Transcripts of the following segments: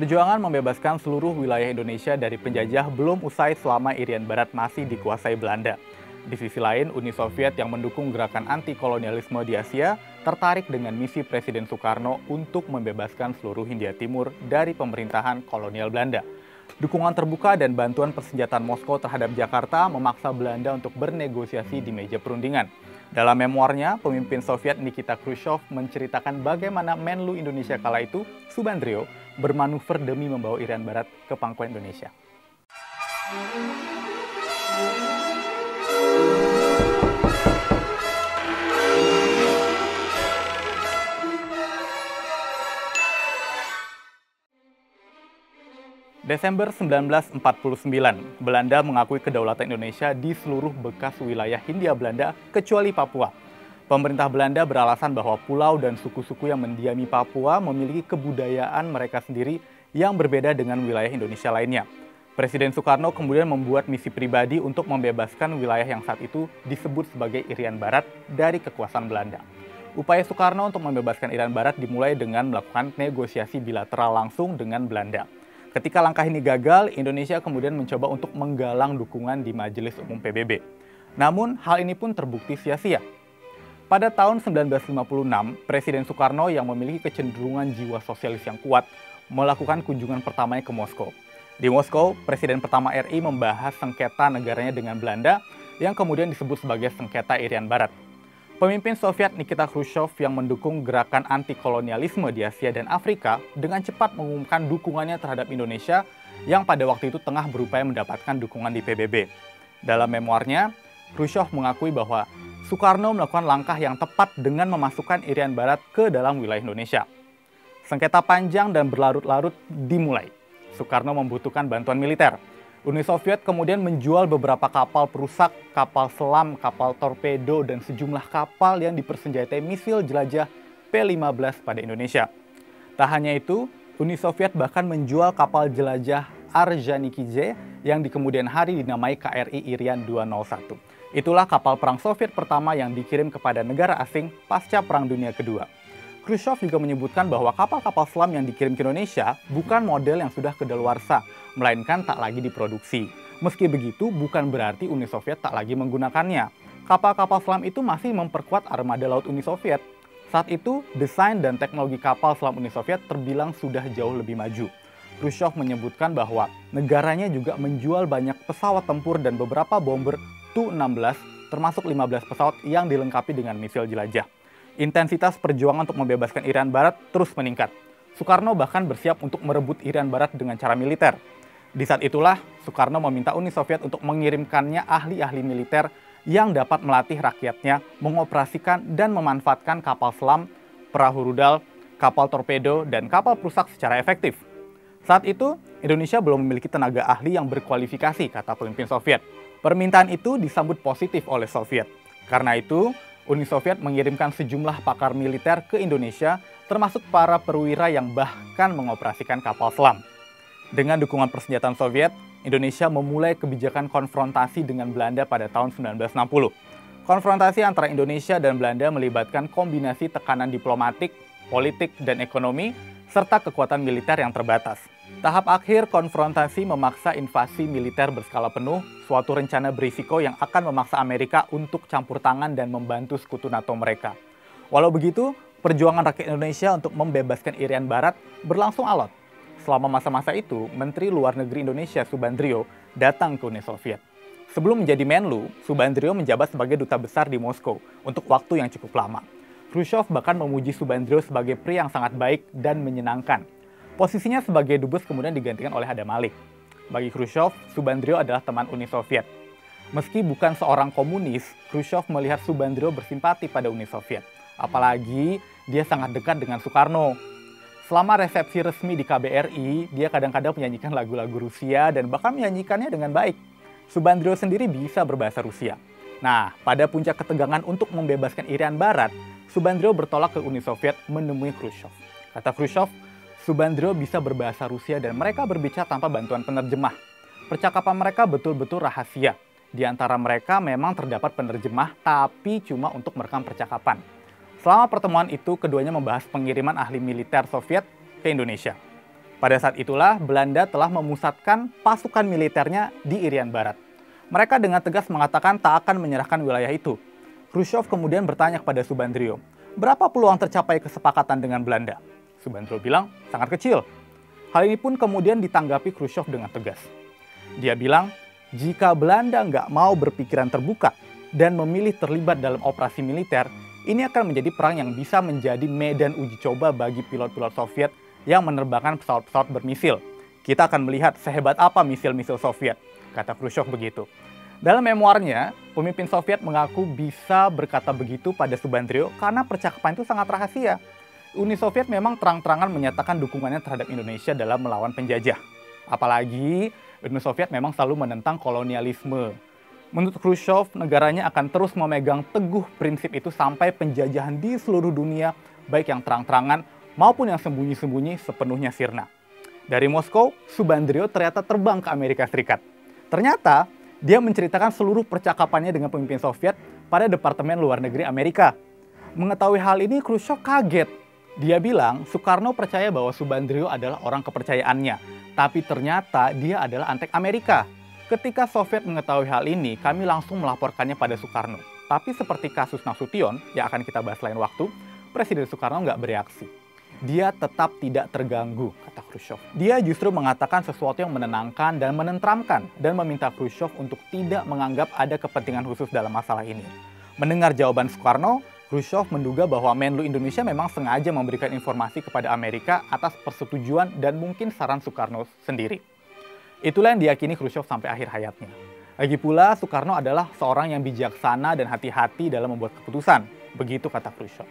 Perjuangan membebaskan seluruh wilayah Indonesia dari penjajah belum usai selama Irian Barat masih dikuasai Belanda. Di sisi lain, Uni Soviet yang mendukung gerakan anti-kolonialisme di Asia tertarik dengan misi Presiden Soekarno untuk membebaskan seluruh Hindia Timur dari pemerintahan kolonial Belanda. Dukungan terbuka dan bantuan persenjataan Moskow terhadap Jakarta memaksa Belanda untuk bernegosiasi di meja perundingan. Dalam memoarnya, pemimpin Soviet Nikita Khrushchev menceritakan bagaimana Menlu Indonesia kala itu, Subandrio, bermanuver demi membawa Irian Barat ke pangkuan Indonesia. Desember 1949, Belanda mengakui kedaulatan Indonesia di seluruh bekas wilayah Hindia Belanda kecuali Papua. Pemerintah Belanda beralasan bahwa pulau dan suku-suku yang mendiami Papua memiliki kebudayaan mereka sendiri yang berbeda dengan wilayah Indonesia lainnya. Presiden Soekarno kemudian membuat misi pribadi untuk membebaskan wilayah yang saat itu disebut sebagai Irian Barat dari kekuasaan Belanda. Upaya Soekarno untuk membebaskan Irian Barat dimulai dengan melakukan negosiasi bilateral langsung dengan Belanda. Ketika langkah ini gagal, Indonesia kemudian mencoba untuk menggalang dukungan di Majelis Umum PBB. Namun, hal ini pun terbukti sia-sia. Pada tahun 1956, Presiden Soekarno yang memiliki kecenderungan jiwa sosialis yang kuat melakukan kunjungan pertamanya ke Moskow. Di Moskow, Presiden pertama RI membahas sengketa negaranya dengan Belanda yang kemudian disebut sebagai sengketa Irian Barat. Pemimpin Soviet Nikita Khrushchev yang mendukung gerakan anti-kolonialisme di Asia dan Afrika dengan cepat mengumumkan dukungannya terhadap Indonesia yang pada waktu itu tengah berupaya mendapatkan dukungan di PBB. Dalam memoarnya, Khrushchev mengakui bahwa Soekarno melakukan langkah yang tepat dengan memasukkan Irian Barat ke dalam wilayah Indonesia. Sengketa panjang dan berlarut-larut dimulai. Soekarno membutuhkan bantuan militer. Uni Soviet kemudian menjual beberapa kapal perusak, kapal selam, kapal torpedo, dan sejumlah kapal yang dipersenjatai misil jelajah P-15 pada Indonesia. Tak hanya itu, Uni Soviet bahkan menjual kapal jelajah Ordzhonikidze yang di kemudian hari dinamai KRI Irian 201. Itulah kapal perang Soviet pertama yang dikirim kepada negara asing pasca Perang Dunia Kedua. Khrushchev juga menyebutkan bahwa kapal-kapal selam yang dikirim ke Indonesia bukan model yang sudah kedaluarsa, melainkan tak lagi diproduksi. Meski begitu, bukan berarti Uni Soviet tak lagi menggunakannya. Kapal-kapal selam itu masih memperkuat armada laut Uni Soviet. Saat itu, desain dan teknologi kapal selam Uni Soviet terbilang sudah jauh lebih maju. Khrushchev menyebutkan bahwa negaranya juga menjual banyak pesawat tempur dan beberapa bomber Tu-16, termasuk 15 pesawat yang dilengkapi dengan misil jelajah. Intensitas perjuangan untuk membebaskan Irian Barat terus meningkat. Soekarno bahkan bersiap untuk merebut Irian Barat dengan cara militer. Di saat itulah, Soekarno meminta Uni Soviet untuk mengirimkannya ahli-ahli militer yang dapat melatih rakyatnya mengoperasikan dan memanfaatkan kapal selam, perahu rudal, kapal torpedo, dan kapal perusak secara efektif. Saat itu, Indonesia belum memiliki tenaga ahli yang berkualifikasi, kata pemimpin Soviet. Permintaan itu disambut positif oleh Soviet. Karena itu, Uni Soviet mengirimkan sejumlah pakar militer ke Indonesia, termasuk para perwira yang bahkan mengoperasikan kapal selam. Dengan dukungan persenjataan Soviet, Indonesia memulai kebijakan konfrontasi dengan Belanda pada tahun 1960. Konfrontasi antara Indonesia dan Belanda melibatkan kombinasi tekanan diplomatik, politik, dan ekonomi, serta kekuatan militer yang terbatas. Tahap akhir konfrontasi memaksa invasi militer berskala penuh, suatu rencana berisiko yang akan memaksa Amerika untuk campur tangan dan membantu sekutu NATO mereka. Walau begitu, perjuangan rakyat Indonesia untuk membebaskan Irian Barat berlangsung alot. Selama masa-masa itu, Menteri Luar Negeri Indonesia Subandrio datang ke Uni Soviet. Sebelum menjadi Menlu, Subandrio menjabat sebagai duta besar di Moskow untuk waktu yang cukup lama. Khrushchev bahkan memuji Subandrio sebagai pria yang sangat baik dan menyenangkan. Posisinya sebagai dubes kemudian digantikan oleh Adam Malik. Bagi Khrushchev, Subandrio adalah teman Uni Soviet. Meski bukan seorang komunis, Khrushchev melihat Subandrio bersimpati pada Uni Soviet. Apalagi dia sangat dekat dengan Soekarno. Selama resepsi resmi di KBRI, dia kadang-kadang menyanyikan lagu-lagu Rusia dan bahkan menyanyikannya dengan baik. Subandrio sendiri bisa berbahasa Rusia. Nah, pada puncak ketegangan untuk membebaskan Irian Barat, Subandrio bertolak ke Uni Soviet menemui Khrushchev. Kata Khrushchev, Subandrio bisa berbahasa Rusia dan mereka berbicara tanpa bantuan penerjemah. Percakapan mereka betul-betul rahasia. Di antara mereka memang terdapat penerjemah, tapi cuma untuk merekam percakapan. Selama pertemuan itu, keduanya membahas pengiriman ahli militer Soviet ke Indonesia. Pada saat itulah Belanda telah memusatkan pasukan militernya di Irian Barat. Mereka dengan tegas mengatakan tak akan menyerahkan wilayah itu. Khrushchev kemudian bertanya kepada Subandrio, berapa peluang tercapai kesepakatan dengan Belanda? Subandrio bilang, sangat kecil. Hal ini pun kemudian ditanggapi Khrushchev dengan tegas. Dia bilang, jika Belanda nggak mau berpikiran terbuka dan memilih terlibat dalam operasi militer, ini akan menjadi perang yang bisa menjadi medan uji coba bagi pilot-pilot Soviet yang menerbangkan pesawat-pesawat bermisil. Kita akan melihat sehebat apa misil-misil Soviet, kata Khrushchev begitu. Dalam memoarnya, pemimpin Soviet mengaku bisa berkata begitu pada Subandrio karena percakapan itu sangat rahasia. Uni Soviet memang terang-terangan menyatakan dukungannya terhadap Indonesia dalam melawan penjajah. Apalagi, Uni Soviet memang selalu menentang kolonialisme. Menurut Khrushchev, negaranya akan terus memegang teguh prinsip itu sampai penjajahan di seluruh dunia, baik yang terang-terangan maupun yang sembunyi-sembunyi sepenuhnya sirna. Dari Moskow, Subandrio ternyata terbang ke Amerika Serikat. Ternyata, dia menceritakan seluruh percakapannya dengan pemimpin Soviet pada Departemen Luar Negeri Amerika. Mengetahui hal ini, Khrushchev kaget. Dia bilang, Soekarno percaya bahwa Subandrio adalah orang kepercayaannya, tapi ternyata dia adalah antek Amerika. Ketika Soviet mengetahui hal ini, kami langsung melaporkannya pada Soekarno. Tapi seperti kasus Nasution, yang akan kita bahas lain waktu, Presiden Soekarno nggak bereaksi. Dia tetap tidak terganggu, kata Khrushchev. Dia justru mengatakan sesuatu yang menenangkan dan menenteramkan, dan meminta Khrushchev untuk tidak menganggap ada kepentingan khusus dalam masalah ini. Mendengar jawaban Soekarno, Khrushchev menduga bahwa Menlu Indonesia memang sengaja memberikan informasi kepada Amerika atas persetujuan dan mungkin saran Soekarno sendiri. Itulah yang diyakini Khrushchev sampai akhir hayatnya. Lagi pula, Soekarno adalah seorang yang bijaksana dan hati-hati dalam membuat keputusan. Begitu kata Khrushchev.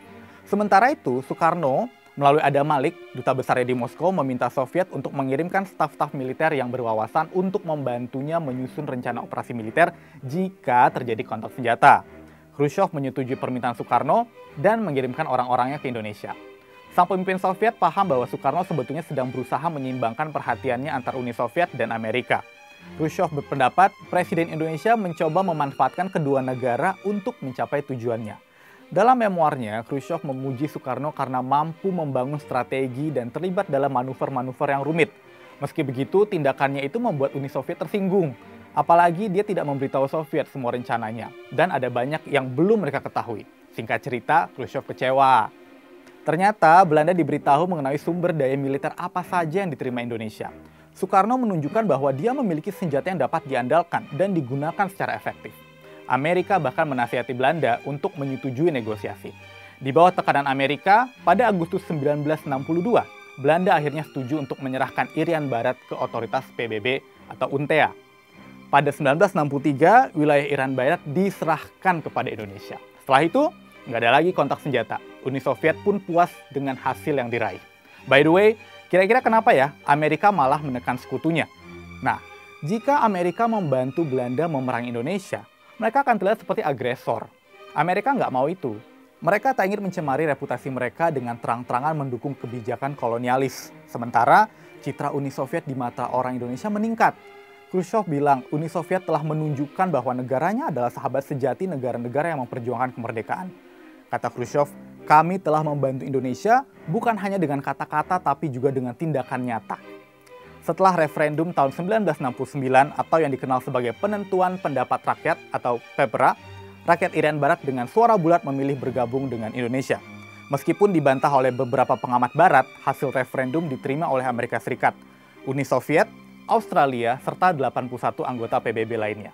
Sementara itu, Soekarno melalui Adam Malik, duta besarnya di Moskow, meminta Soviet untuk mengirimkan staf-staf militer yang berwawasan untuk membantunya menyusun rencana operasi militer jika terjadi kontak senjata. Khrushchev menyetujui permintaan Soekarno dan mengirimkan orang-orangnya ke Indonesia. Sang pemimpin Soviet paham bahwa Soekarno sebetulnya sedang berusaha menyeimbangkan perhatiannya antara Uni Soviet dan Amerika. Khrushchev berpendapat Presiden Indonesia mencoba memanfaatkan kedua negara untuk mencapai tujuannya. Dalam memoarnya, Khrushchev memuji Soekarno karena mampu membangun strategi dan terlibat dalam manuver-manuver yang rumit. Meski begitu, tindakannya itu membuat Uni Soviet tersinggung. Apalagi dia tidak memberitahu Soviet semua rencananya. Dan ada banyak yang belum mereka ketahui. Singkat cerita, Khrushchev kecewa. Ternyata Belanda diberitahu mengenai sumber daya militer apa saja yang diterima Indonesia. Soekarno menunjukkan bahwa dia memiliki senjata yang dapat diandalkan dan digunakan secara efektif. Amerika bahkan menasihati Belanda untuk menyetujui negosiasi. Di bawah tekanan Amerika, pada Agustus 1962, Belanda akhirnya setuju untuk menyerahkan Irian Barat ke otoritas PBB atau UNTEA. Pada 1963, wilayah Irian Barat diserahkan kepada Indonesia. Setelah itu, nggak ada lagi kontak senjata. Uni Soviet pun puas dengan hasil yang diraih. By the way, kira-kira kenapa ya Amerika malah menekan sekutunya? Nah, jika Amerika membantu Belanda memerangi Indonesia, mereka akan terlihat seperti agresor. Amerika nggak mau itu. Mereka tak ingin mencemari reputasi mereka dengan terang-terangan mendukung kebijakan kolonialis. Sementara, citra Uni Soviet di mata orang Indonesia meningkat. Khrushchev bilang Uni Soviet telah menunjukkan bahwa negaranya adalah sahabat sejati negara-negara yang memperjuangkan kemerdekaan. Kata Khrushchev, kami telah membantu Indonesia bukan hanya dengan kata-kata tapi juga dengan tindakan nyata. Setelah referendum tahun 1969 atau yang dikenal sebagai penentuan pendapat rakyat atau PEPRA, rakyat Irian Barat dengan suara bulat memilih bergabung dengan Indonesia. Meskipun dibantah oleh beberapa pengamat Barat, hasil referendum diterima oleh Amerika Serikat, Uni Soviet, Australia, serta 81 anggota PBB lainnya.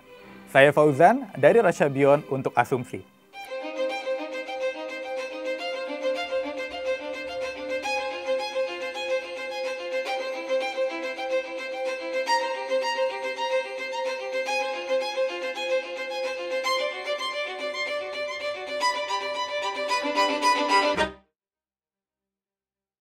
Saya Fauzan dari Rashabion untuk Asumsi.